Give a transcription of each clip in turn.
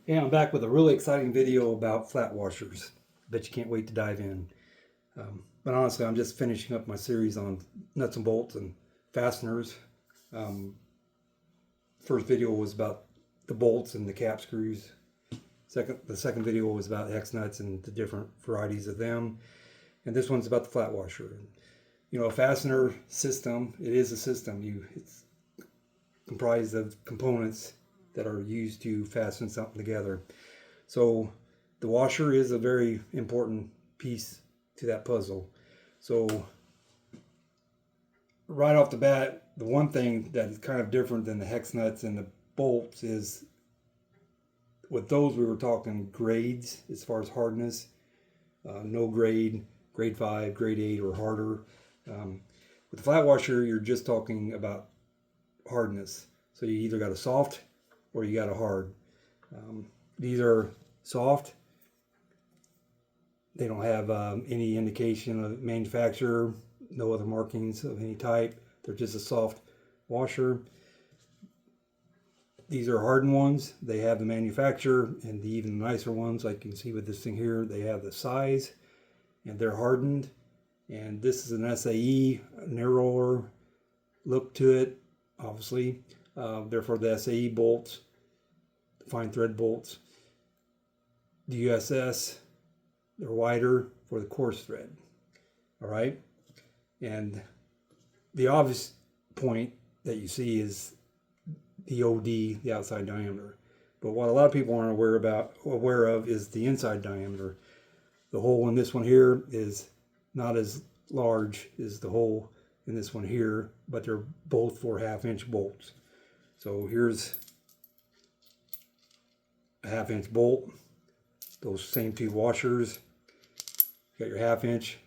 Hey, I'm back with a really exciting video about flat washers. Bet you can't wait to dive in. But honestly, I'm just finishing up my series on nuts and bolts and fasteners. Um, First video was about the bolts and the cap screws. The second video was about hex nuts and the different varieties of them. And this one's about the flat washer. You know, a fastener system, it is a system. It's comprised of components that are used to fasten something together. So the washer is a very important piece to that puzzle. So right off the bat, the one thing that is kind of different than the hex nuts and the bolts is with those we were talking grades as far as hardness. No grade, grade 5, grade 8 or harder. With the flat washer, you're just talking about hardness. So you either got a soft or you got a hard. These are soft. They don't have any indication of manufacturer, no other markings of any type. They're just a soft washer. These are hardened ones. They have the manufacturer, and the even nicer ones, like you can see with this thing here, they have the size, and they're hardened. And this is an SAE, narrower look to it, obviously. Therefore, the SAE bolts, the fine thread bolts. The USS, they're wider for the coarse thread. All right. And the obvious point that you see is the OD, the outside diameter. But what a lot of people aren't aware of is the inside diameter. The hole in this one here is not as large as the hole in this one here, but they're both 4.5-inch bolts. So here's a 1/2-inch bolt. Those same two washers. You got your 1/2-inch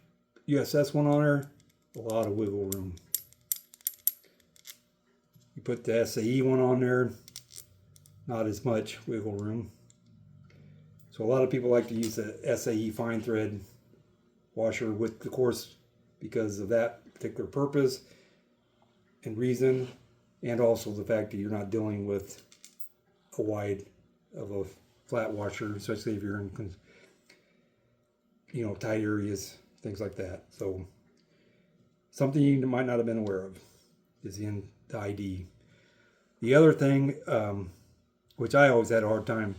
USS one on there. A lot of wiggle room. You put the SAE one on there, not as much wiggle room. So a lot of people like to use the SAE fine thread washer with the coarse because of that particular purpose and reason, and also the fact that you're not dealing with a wide of a flat washer, especially if you're in tight areas, things like that. So something you might not have been aware of is in the ID. The other thing, which I always had a hard time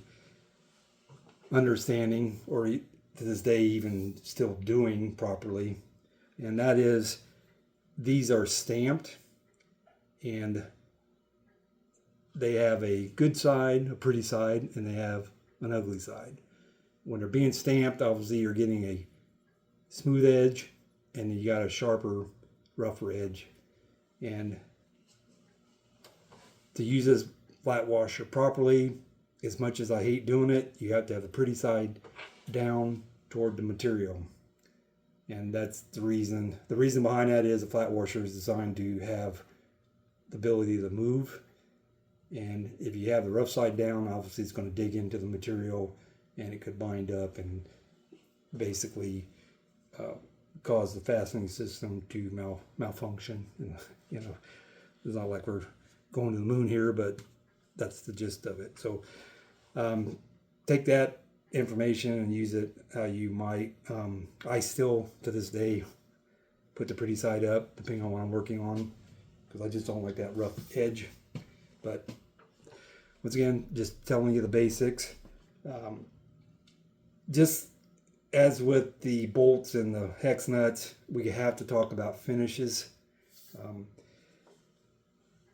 understanding, or to this day even still doing properly, and that is these are stamped, and they have a good side, a pretty side, and they have an ugly side. When they're being stamped, obviously you're getting a smooth edge, and you got a sharper, rougher edge. And to use this flat washer properly, as much as I hate doing it, you have to have the pretty side down toward the material. And that's the reason. The reason behind that is a flat washer is designed to have the ability to move. And if you have the rough side down, obviously it's going to dig into the material and it could bind up and basically cause the fastening system to malfunction. You know, it's not like we're going to the moon here, but that's the gist of it. So take that information and use it how you might. I still, to this day, put the pretty side up, depending on what I'm working on, because I just don't like that rough edge. But once again, just telling you the basics. Just as with the bolts and the hex nuts, we have to talk about finishes.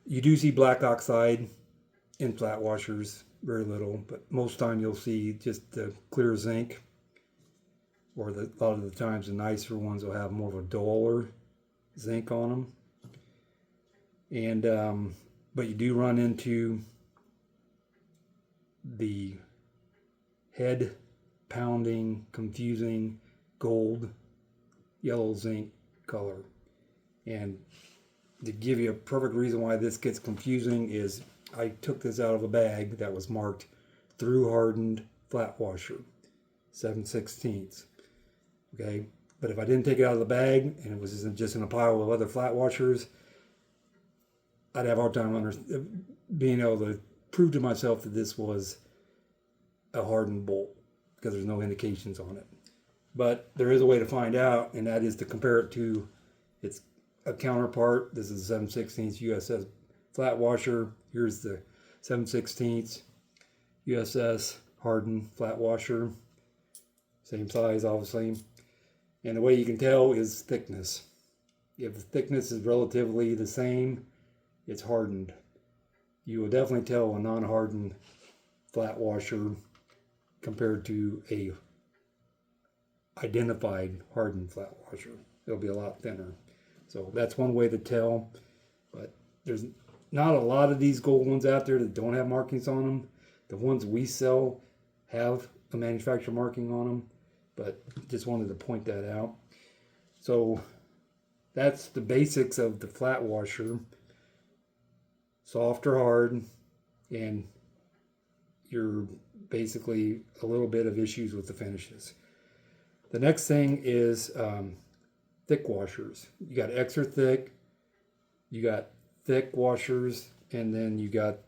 You do see black oxide in flat washers, very little, but most time you'll see just the clear zinc, or a lot of the times the nicer ones will have more of a duller zinc on them. And but you do run into the head pounding, confusing gold, yellow zinc color. And to give you a perfect reason why this gets confusing is I took this out of a bag that was marked through hardened flat washer, 7/16. Okay, but if I didn't take it out of the bag and it was just in a pile of other flat washers, I'd have a hard time being able to prove to myself that this was a hardened bolt because there's no indications on it. But there is a way to find out, and that is to compare it to its a counterpart. This is a 7/16 USS flat washer. Here's the 7/16 USS hardened flat washer. Same size, obviously. And the way you can tell is thickness. If the thickness is relatively the same, it's hardened. You will definitely tell a non-hardened flat washer compared to a identified hardened flat washer. It'll be a lot thinner. So that's one way to tell. But there's not a lot of these gold ones out there that don't have markings on them. The ones we sell have a manufacturer marking on them, but just wanted to point that out. So that's the basics of the flat washer. Soft or hard, and you're basically a little bit of issues with the finishes. The next thing is thick washers. You got extra thick, you got thick washers, and then you got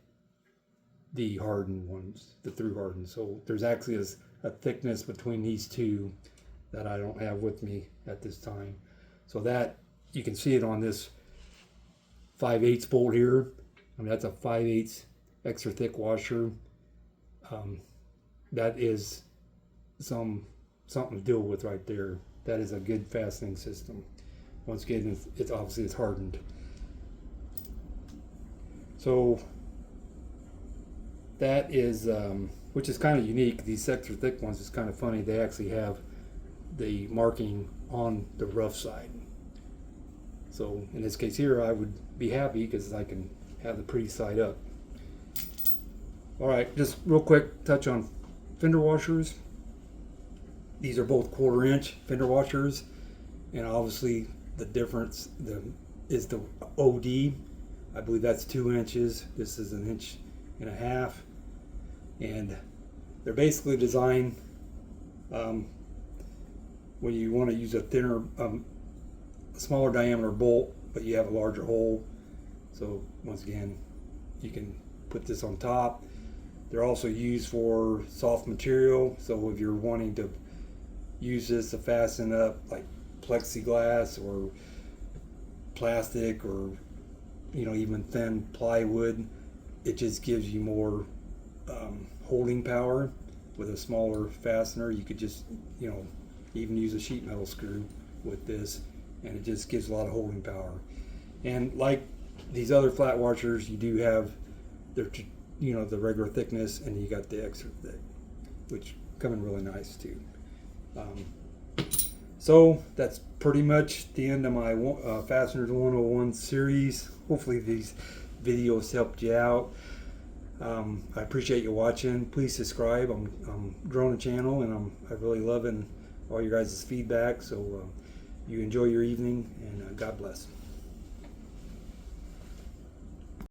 the hardened ones, the through hardened. So there's actually a thickness between these two that I don't have with me at this time. So that, you can see it on this 5/8 bolt here. I mean, that's a 5/8 extra thick washer. That is something to deal with right there. That is a good fastening system. Once again, it's obviously it's hardened. So that is, which is kind of unique. These extra thick ones is kind of funny. They actually have the marking on the rough side. So in this case here, I would be happy because I can have the pretty side up. All right, just real quick touch on fender washers. These are both 1/4 inch fender washers, and obviously the difference is the OD. I believe that's 2 inches. This is 1.5 inches, and they're basically designed when you want to use a thinner, smaller diameter bolt, but you have a larger hole. So once again, you can put this on top. They're also used for soft material. So if you're wanting to use this to fasten up like plexiglass or plastic, or even thin plywood, it just gives you more holding power. With a smaller fastener, you could just even use a sheet metal screw with this, and it just gives a lot of holding power. And like these other flat washers, you do have their the regular thickness, and you got the extra thick, which come in really nice too. So that's pretty much the end of my Fasteners 101 series. Hopefully these videos helped you out. I appreciate you watching. Please subscribe. I'm growing a channel, and I'm really loving all your guys' feedback. So you enjoy your evening, and God bless.